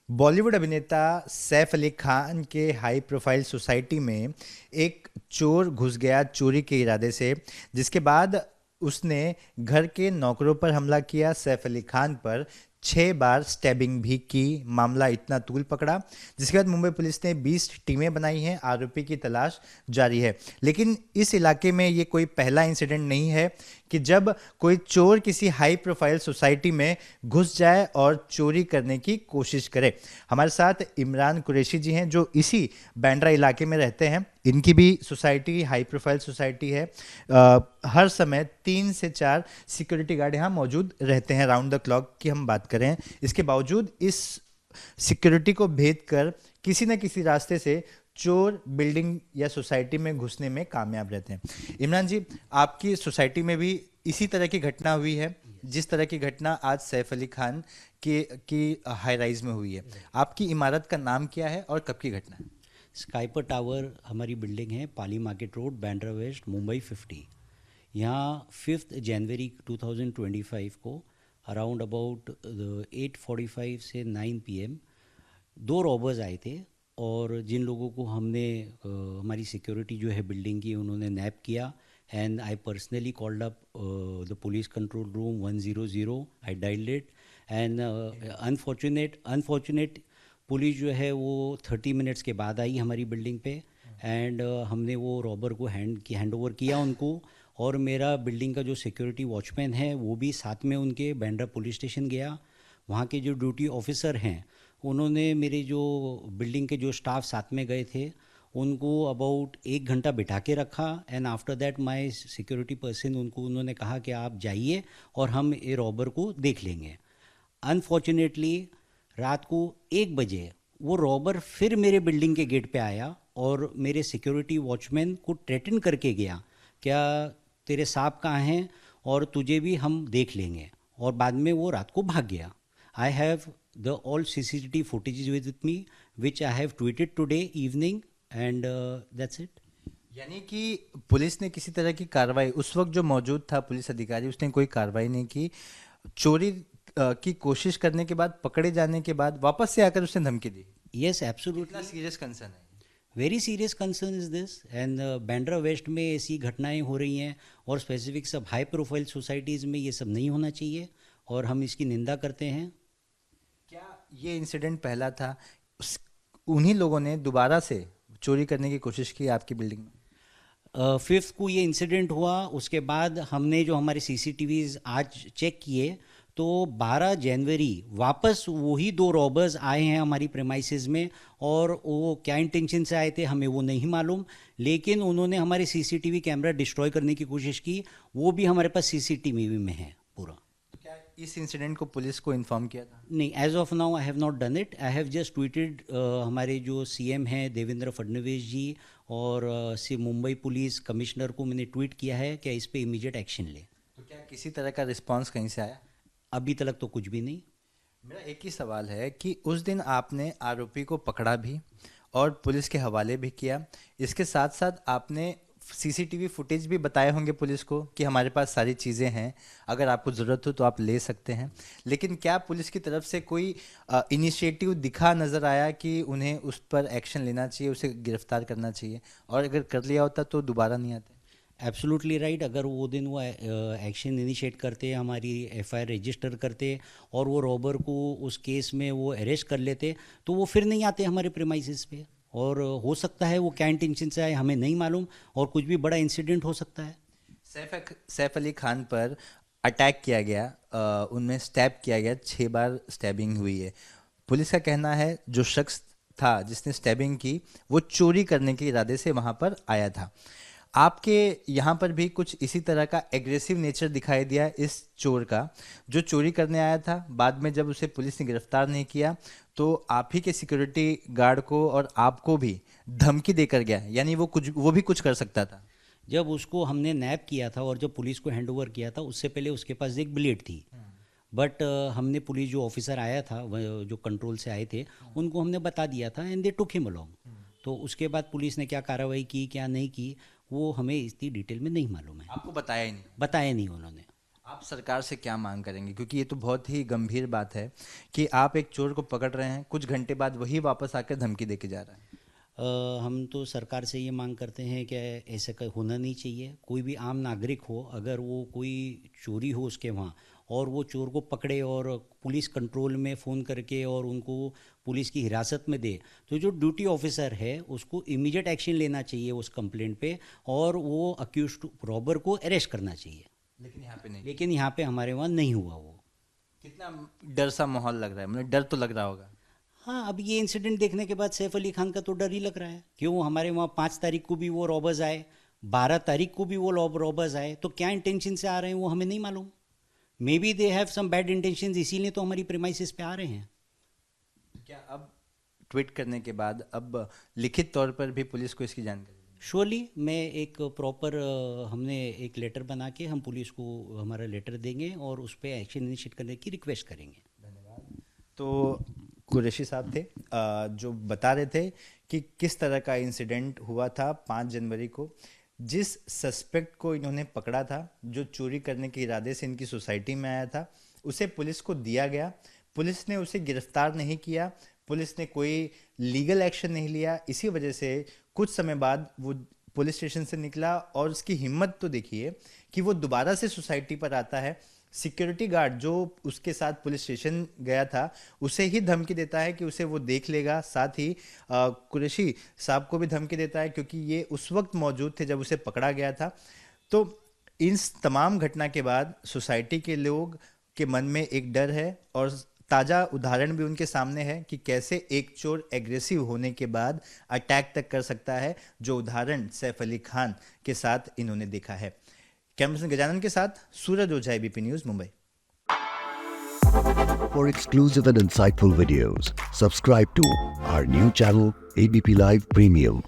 बॉलीवुड अभिनेता सैफ अली खान के high profile society में एक चोर घुस गया चोरी के इरादे से, जिसके बाद उसने घर के नौकरों पर हमला किया। सैफ अली खान पर 6 बार स्टैबिंग भी की। मामला इतना तूल पकड़ा, जिसके बाद मुंबई पुलिस ने 20 टीमें बनाई हैं। आरोपी की तलाश जारी है। लेकिन इस इलाके में ये कोई पहला इंसिडेंट नहीं है कि जब कोई चोर किसी हाई प्रोफाइल सोसाइटी में घुस जाए और चोरी करने की कोशिश करे। हमारे साथ इमरान कुरैशी जी हैं, जो इसी बैंड्रा इलाके में रहते हैं। इनकी भी सोसाइटी हाई प्रोफाइल सोसाइटी है। हर समय 3 से 4 सिक्योरिटी गार्ड यहाँ मौजूद रहते हैं। राउंड द क्लॉक की हम बात करें, इसके बावजूद इस सिक्योरिटी को भेद कर किसी न किसी रास्ते से चोर बिल्डिंग या सोसाइटी में घुसने में कामयाब रहते हैं। इमरान जी, आपकी सोसाइटी में भी इसी तरह की घटना हुई है, जिस तरह की घटना आज सैफ अली खान की हाई राइज में हुई है। आपकी इमारत का नाम क्या है और कब की घटना है? स्काइपर टावर हमारी बिल्डिंग है, Pali market road, Bandra west, Mumbai 50। यहाँ 5 जनवरी 2025 को अराउंड अबाउट 8:45 से 9 PM 2 रॉबर्स आए थे। और जिन लोगों को हमने हमारी सिक्योरिटी जो है बिल्डिंग की, उन्होंने नैप किया। And I personally called up the police control room 100। I dialled it. And unfortunate police जो है वो 30 मिनट्स के बाद आई हमारी बिल्डिंग पे। एंड हमने वो रॉबर को हैंड ओवर किया उनको। और मेरा बिल्डिंग का जो सिक्योरिटी वॉचमैन है वो भी साथ में उनके बैंड्रा पुलिस स्टेशन गया। वहाँ के जो ड्यूटी ऑफिसर हैं उन्होंने मेरे जो बिल्डिंग के जो स्टाफ साथ में गए थे उनको अबाउट 1 घंटा बिठा के रखा। And after that my security person उन्होंने कहा कि आप जाइए और हम ये रॉबर को देख लेंगे। अनफॉर्चुनेटली रात को 1 बजे वो रॉबर फिर मेरे बिल्डिंग के गेट पे आया और मेरे सिक्योरिटी वॉचमैन को थ्रेटन करके गया, क्या तेरे सांप कहाँ हैं और तुझे भी हम देख लेंगे। और बाद में वो रात को भाग गया। I have the all CCTV footage with me which I have tweeted today evening. And that's it. यानी कि पुलिस ने किसी तरह की कार्रवाई, उस वक्त जो मौजूद था पुलिस अधिकारी, उसने कोई कार्रवाई नहीं की। चोरी की कोशिश करने के बाद, पकड़े जाने के बाद वापस से आकर उसने धमकी दी। यस, कितना एब्सोल्युटली। सीरियस कंसर्न है? Very serious concern is this. And Bandra west में ऐसी घटनाएं हो रही हैं और स्पेसिफिक सब हाई प्रोफाइल सोसाइटीज़ में ये सब नहीं होना चाहिए और हम इसकी निंदा करते हैं। क्या ये इंसिडेंट पहला था? उन्हीं लोगों ने दोबारा से चोरी करने की कोशिश की आपकी बिल्डिंग में? 5th को ये इंसिडेंट हुआ। उसके बाद हमने जो हमारे CCTVs आज चेक किए तो 12 जनवरी वापस वही 2 रॉबर्स आए हैं हमारी प्रेमाइसेस में। और वो क्या इंटेंशन से आए थे हमें वो नहीं मालूम, लेकिन उन्होंने हमारे CCTV कैमरा डिस्ट्रॉय करने की कोशिश की। वो भी हमारे पास CCTV में है पूरा। तो क्या इस इंसिडेंट को पुलिस को इन्फॉर्म किया था? नहीं, as of now I have not done it. I have just tweeted हमारे जो CM हैं देवेंद्र फडणवीस जी और मुंबई पुलिस कमिश्नर को मैंने ट्वीट किया है कि इस पे इमीडिएट एक्शन ले। तो क्या किसी तरह का रिस्पांस कहीं से आया? अभी तक तो कुछ भी नहीं। मेरा एक ही सवाल है कि उस दिन आपने आरोपी को पकड़ा भी और पुलिस के हवाले भी किया। इसके साथ साथ आपने CCTV फुटेज भी बताए होंगे पुलिस को कि हमारे पास सारी चीज़ें हैं, अगर आपको ज़रूरत हो तो आप ले सकते हैं। लेकिन क्या पुलिस की तरफ से कोई इनिशिएटिव दिखा नज़र आया कि उन्हें उस पर एक्शन लेना चाहिए, उसे गिरफ्तार करना चाहिए, और अगर कर लिया होता तो दोबारा नहीं आते? Absolutely right. अगर वो दिन वो एक्शन इनिशिएट करते, हमारी FIR रजिस्टर करते और वो रॉबर को उस केस में वो अरेस्ट कर लेते तो वो फिर नहीं आते हमारे प्रेमाइसेस पे। और हो सकता है वो क्या इंटेंशन से आए हमें नहीं मालूम और कुछ भी बड़ा इंसिडेंट हो सकता है। सैफ अली खान पर अटैक किया गया, उनमें स्टैब किया गया, 6 बार स्टैबिंग हुई है। पुलिस का कहना है जो शख्स था जिसने स्टैबिंग की वो चोरी करने के इरादे से वहां पर आया था। आपके यहाँ पर भी कुछ इसी तरह का एग्रेसिव नेचर दिखाई दिया इस चोर का, जो चोरी करने आया था। बाद में जब उसे पुलिस ने गिरफ्तार नहीं किया तो आप ही के सिक्योरिटी गार्ड को और आपको भी धमकी देकर गया, यानी वो भी कुछ कर सकता था। जब उसको हमने नैप किया था और जब पुलिस को हैंड ओवर किया था उससे पहले उसके पास एक ब्लेड थी। बट हमने पुलिस जो ऑफिसर आया था जो कंट्रोल से आए थे उनको हमने बता दिया था and they took him along. तो उसके बाद पुलिस ने क्या कार्रवाई की क्या नहीं की वो हमें इतनी डिटेल में नहीं मालूम है। आपको बताया ही नहीं? बताया नहीं उन्होंने। आप सरकार से क्या मांग करेंगे, क्योंकि ये तो बहुत ही गंभीर बात है कि आप एक चोर को पकड़ रहे हैं, कुछ घंटे बाद वही वापस आकर धमकी देके जा रहा है। हम तो सरकार से ये मांग करते हैं कि ऐसा होना नहीं चाहिए। कोई भी आम नागरिक हो, अगर वो कोई चोरी हो उसके वहाँ और वो चोर को पकड़े और पुलिस कंट्रोल में फ़ोन करके और उनको पुलिस की हिरासत में दे, तो जो ड्यूटी ऑफिसर है उसको इमीडिएट एक्शन लेना चाहिए उस कंप्लेंट पे और वो अक्यूज्ड रॉबर को अरेस्ट करना चाहिए। लेकिन यहाँ पे नहीं। लेकिन यहाँ पे हमारे वहाँ नहीं हुआ वो। कितना डर सा माहौल लग रहा है, मतलब डर तो लग रहा होगा। हाँ, अब ये इंसिडेंट देखने के बाद सैफ अली खान का तो डर ही लग रहा है। क्यों, हमारे वहाँ 5 तारीख को भी वो रॉबर्स आए, 12 तारीख को भी वो रॉबर्स आए, तो क्या इंटेंशन से आ रहे हैं वो हमें नहीं मालूम। Maybe they have some bad intention, इसीलिए तो हमारी प्रेमाइसिस पे आ रहे हैं। क्या अब ट्वीट करने के बाद अब लिखित तौर पर भी पुलिस को इसकी जानकारी देंगे? श्योरली मैं एक प्रॉपर हमने एक लेटर बना के हम पुलिस को हमारा लेटर देंगे और उस पर एक्शन इनिशिएट करने की रिक्वेस्ट करेंगे। धन्यवाद। तो कुरैशी साहब थे जो बता रहे थे कि किस तरह का इंसिडेंट हुआ था 5 जनवरी को। जिस सस्पेक्ट को इन्होंने पकड़ा था, जो चोरी करने के इरादे से इनकी सोसाइटी में आया था, उसे पुलिस को दिया गया। पुलिस ने उसे गिरफ्तार नहीं किया, पुलिस ने कोई लीगल एक्शन नहीं लिया। इसी वजह से कुछ समय बाद वो पुलिस स्टेशन से निकला और उसकी हिम्मत तो देखिए कि वो दोबारा से सोसाइटी पर आता है। सिक्योरिटी गार्ड जो उसके साथ पुलिस स्टेशन गया था उसे ही धमकी देता है कि उसे वो देख लेगा। साथ ही कुरैशी साहब को भी धमकी देता है, क्योंकि ये उस वक्त मौजूद थे जब उसे पकड़ा गया था। तो इन तमाम घटना के बाद सोसाइटी के लोग के मन में एक डर है और ताज़ा उदाहरण भी उनके सामने है कि कैसे एक चोर एग्रेसिव होने के बाद अटैक तक कर सकता है, जो उदाहरण सैफ अली खान के साथ इन्होंने देखा है। कैमरामैन गजानन के साथ Suraj Ojha, ABP news, Mumbai. For exclusive and insightful videos, subscribe to our new channel ABP Live Premium